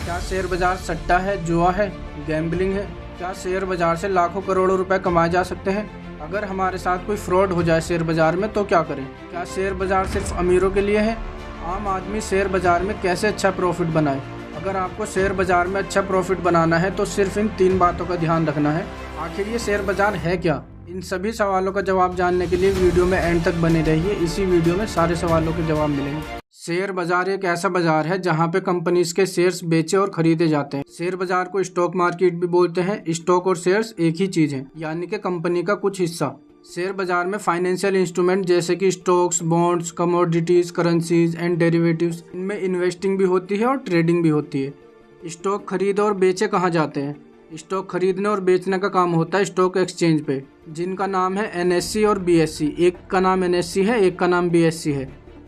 क्या शेयर बाजार सट्टा है, जुआ है, गैम्बलिंग है? क्या शेयर बाजार से लाखों करोड़ों रुपए कमाए जा सकते हैं? अगर हमारे साथ कोई फ्रॉड हो जाए शेयर बाजार में तो क्या करें? क्या शेयर बाजार सिर्फ अमीरों के लिए है? आम आदमी शेयर बाजार में कैसे अच्छा प्रॉफिट बनाए? अगर आपको शेयर बाजार में अच्छा प्रॉफिट बनाना है तो सिर्फ इन 3 बातों का ध्यान रखना है। आखिर ये शेयर बाजार है क्या? इन सभी सवालों का जवाब जानने के लिए वीडियो में एंड तक बने रहिए। इसी वीडियो में सारे सवालों के जवाब मिलेंगे। शेयर बाजार एक ऐसा बाजार है जहां पे कंपनीज के शेयर्स बेचे और खरीदे जाते हैं। शेयर बाजार को स्टॉक मार्केट भी बोलते हैं। स्टॉक और शेयर्स एक ही चीज है, यानी कि कंपनी का कुछ हिस्सा। शेयर बाजार में फाइनेंशियल इंस्ट्रूमेंट जैसे कि stocks, bonds, commodities, currencies and derivatives, इनमें इन्वेस्टिंग भी होती है और ट्रेडिंग भी होती है। स्टॉक खरीदे और बेचे कहाँ जाते हैं? स्टॉक खरीदने और बेचने का काम होता है स्टॉक एक्सचेंज पे, जिनका नाम है NSE और BSE। एक का नाम NSE है, एक का नाम BSE है।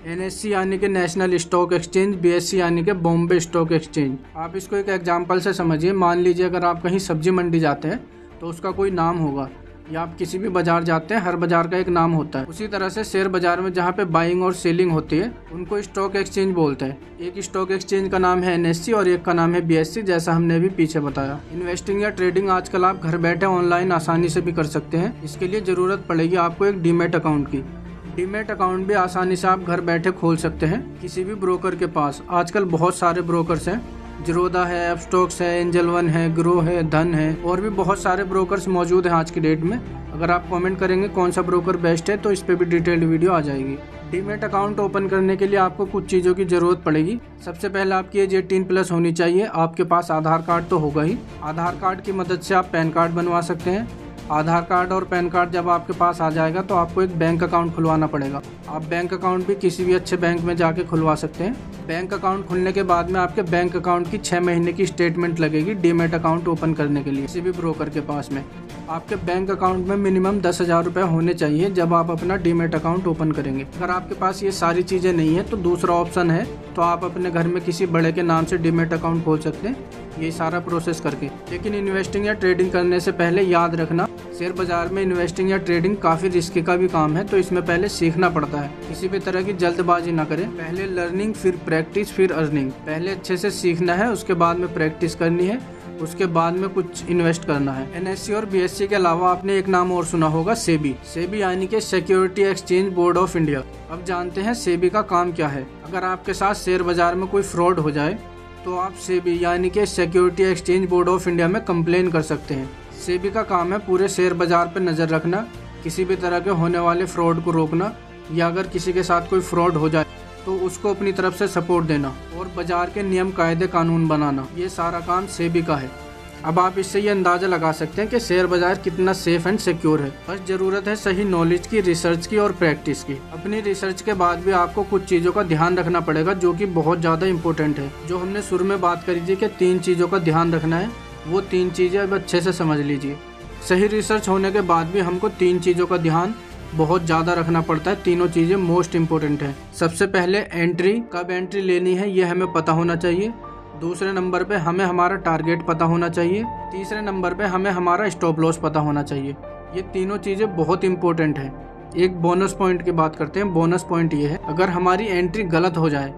NSE यानी कि नेशनल स्टॉक एक्सचेंज, BSE यानी कि बॉम्बे स्टॉक एक्सचेंज। आप इसको एक एग्जांपल से समझिए। मान लीजिए अगर आप कहीं सब्जी मंडी जाते हैं तो उसका कोई नाम होगा, या आप किसी भी बाजार जाते हैं, हर बाजार का एक नाम होता है। उसी तरह से शेयर बाजार में जहाँ पे बाइंग और सेलिंग होती है उनको स्टॉक एक्सचेंज बोलते हैं। एक स्टॉक एक्सचेंज का नाम है NSE और एक का नाम है BSE, जैसा हमने अभी पीछे बताया। इन्वेस्टिंग या ट्रेडिंग आजकल आप घर बैठे ऑनलाइन आसानी से भी कर सकते हैं। इसके लिए जरूरत पड़ेगी आपको एक डीमैट अकाउंट की। डीमैट अकाउंट भी आसानी से आप घर बैठे खोल सकते हैं किसी भी ब्रोकर के पास। आजकल बहुत सारे ब्रोकर्स हैं, जीरोधा है, अपस्टॉक्स है, एंजल वन है, ग्रो है, धन है, और भी बहुत सारे ब्रोकर्स मौजूद हैं आज की डेट में। अगर आप कमेंट करेंगे कौन सा ब्रोकर बेस्ट है तो इस पे भी डिटेल्ड वीडियो आ जाएगी। डीमैट अकाउंट ओपन करने के लिए आपको कुछ चीज़ों की ज़रूरत पड़ेगी। सबसे पहले आपकी एज 18+ होनी चाहिए। आपके पास आधार कार्ड तो होगा ही। आधार कार्ड की मदद से आप पैन कार्ड बनवा सकते हैं। आधार कार्ड और पैन कार्ड जब आपके पास आ जाएगा तो आपको एक बैंक अकाउंट खुलवाना पड़ेगा। आप बैंक अकाउंट भी किसी भी अच्छे बैंक में जाके खुलवा सकते हैं। बैंक अकाउंट खुलने के बाद में आपके बैंक अकाउंट की 6 महीने की स्टेटमेंट लगेगी डीमैट अकाउंट ओपन करने के लिए किसी भी ब्रोकर के पास में। आपके बैंक अकाउंट में मिनिमम 10,000 रुपये होने चाहिए जब आप अपना डीमैट अकाउंट ओपन करेंगे। अगर आपके पास ये सारी चीज़ें नहीं है तो दूसरा ऑप्शन है, तो आप अपने घर में किसी बड़े के नाम से डीमैट अकाउंट खोल सकते हैं, ये सारा प्रोसेस करके। लेकिन इन्वेस्टिंग या ट्रेडिंग करने से पहले याद रखना, शेयर बाजार में इन्वेस्टिंग या ट्रेडिंग काफ़ी रिस्की का भी काम है, तो इसमें पहले सीखना पड़ता है। किसी भी तरह की जल्दबाजी ना करें। पहले लर्निंग, फिर प्रैक्टिस, फिर अर्निंग। पहले अच्छे से सीखना है, उसके बाद में प्रैक्टिस करनी है, उसके बाद में कुछ इन्वेस्ट करना है। NSE और BSE के अलावा आपने एक नाम और सुना होगा, सेबी। सेबी यानी कि security exchange board of India. अब जानते हैं सेबी का काम क्या है। अगर आपके साथ शेयर बाजार में कोई फ्रॉड हो जाए तो आप सेबी यानी कि security exchange board of India में कंप्लेन कर सकते हैं। सेबी का काम है पूरे शेयर बाजार पर नज़र रखना, किसी भी तरह के होने वाले फ्रॉड को रोकना, या अगर किसी के साथ कोई फ्रॉड हो जाए तो उसको अपनी तरफ से सपोर्ट देना और बाजार के नियम कायदे कानून बनाना। ये सारा काम सेबी का है। अब आप इससे ये अंदाज़ा लगा सकते हैं कि शेयर बाजार कितना सेफ एंड सिक्योर है। बस ज़रूरत है सही नॉलेज की, रिसर्च की और प्रैक्टिस की। अपनी रिसर्च के बाद भी आपको कुछ चीज़ों का ध्यान रखना पड़ेगा जो कि बहुत ज़्यादा इंपॉर्टेंट है। जो हमने शुरू में बात करी थी कि 3 चीज़ों का ध्यान रखना है, वो 3 चीज़ें अब अच्छे से समझ लीजिए। सही रिसर्च होने के बाद भी हमको 3 चीज़ों का ध्यान बहुत ज़्यादा रखना पड़ता है। तीनों चीज़ें मोस्ट इम्पोर्टेंट है। सबसे पहले एंट्री, कब एंट्री लेनी है ये हमें पता होना चाहिए। दूसरे नंबर पे हमें हमारा टारगेट पता होना चाहिए। तीसरे नंबर पे हमें हमारा स्टॉप लॉस पता होना चाहिए। ये तीनों चीज़ें बहुत इंपॉर्टेंट है। एक बोनस पॉइंट की बात करते हैं। बोनस पॉइंट ये है, अगर हमारी एंट्री गलत हो जाए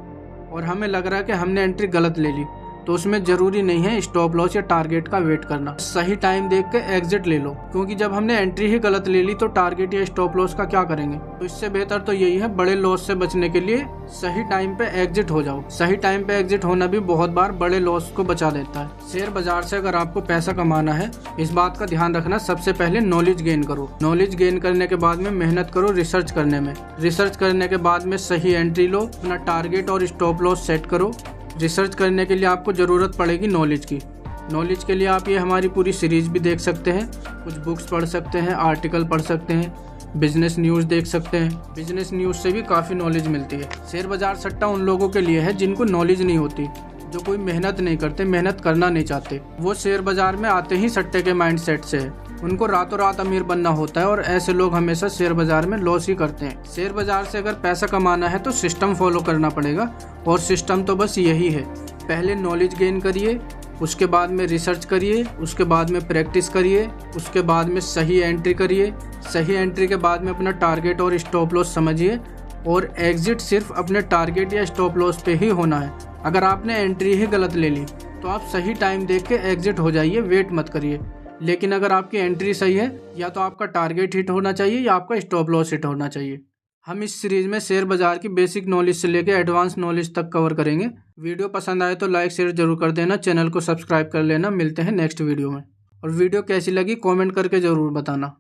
और हमें लग रहा है कि हमने एंट्री गलत ले ली, तो उसमें जरूरी नहीं है स्टॉप लॉस या टारगेट का वेट करना। सही टाइम देख के एग्जिट ले लो, क्योंकि जब हमने एंट्री ही गलत ले ली तो टारगेट या स्टॉप लॉस का क्या करेंगे। तो इससे बेहतर तो यही है, बड़े लॉस से बचने के लिए सही टाइम पे एग्जिट हो जाओ। सही टाइम पे एग्जिट होना भी बहुत बार बड़े लॉस को बचा देता है। शेयर बाजार से अगर आपको पैसा कमाना है, इस बात का ध्यान रखना, सबसे पहले नॉलेज गेन करो। नॉलेज गेन करने के बाद में मेहनत करो रिसर्च करने में। रिसर्च करने के बाद में सही एंट्री लो, अपना टारगेट और स्टॉप लॉस सेट करो। रिसर्च करने के लिए आपको ज़रूरत पड़ेगी नॉलेज की। नॉलेज के लिए आप ये हमारी पूरी सीरीज भी देख सकते हैं, कुछ बुक्स पढ़ सकते हैं, आर्टिकल पढ़ सकते हैं, बिजनेस न्यूज़ देख सकते हैं। बिजनेस न्यूज़ से भी काफ़ी नॉलेज मिलती है। शेयर बाजार सट्टा उन लोगों के लिए है जिनको नॉलेज नहीं होती, जो कोई मेहनत नहीं करते, मेहनत करना नहीं चाहते। वो शेयर बाजार में आते ही सट्टे के माइंडसेट से है। उनको रातों रात अमीर बनना होता है और ऐसे लोग हमेशा शेयर बाजार में लॉस ही करते हैं। शेयर बाजार से अगर पैसा कमाना है तो सिस्टम फॉलो करना पड़ेगा, और सिस्टम तो बस यही है। पहले नॉलेज गेन करिए, उसके बाद में रिसर्च करिए, उसके बाद में प्रैक्टिस करिए, उसके बाद में सही एंट्री करिए। सही एंट्री के बाद में अपना टारगेट और स्टॉप लॉस समझिए, और एग्जिट सिर्फ अपने टारगेट या स्टॉप लॉस पे ही होना है। अगर आपने एंट्री ही गलत ले ली तो आप सही टाइम देख के एग्जिट हो जाइए, वेट मत करिए। लेकिन अगर आपकी एंट्री सही है, या तो आपका टारगेट हिट होना चाहिए या आपका स्टॉप लॉस हिट होना चाहिए। हम इस सीरीज में शेयर बाजार की बेसिक नॉलेज से लेकर एडवांस नॉलेज तक कवर करेंगे। वीडियो पसंद आए तो लाइक शेयर जरूर कर देना, चैनल को सब्सक्राइब कर लेना। मिलते हैं नेक्स्ट वीडियो में। और वीडियो कैसी लगी कमेंट करके ज़रूर बताना।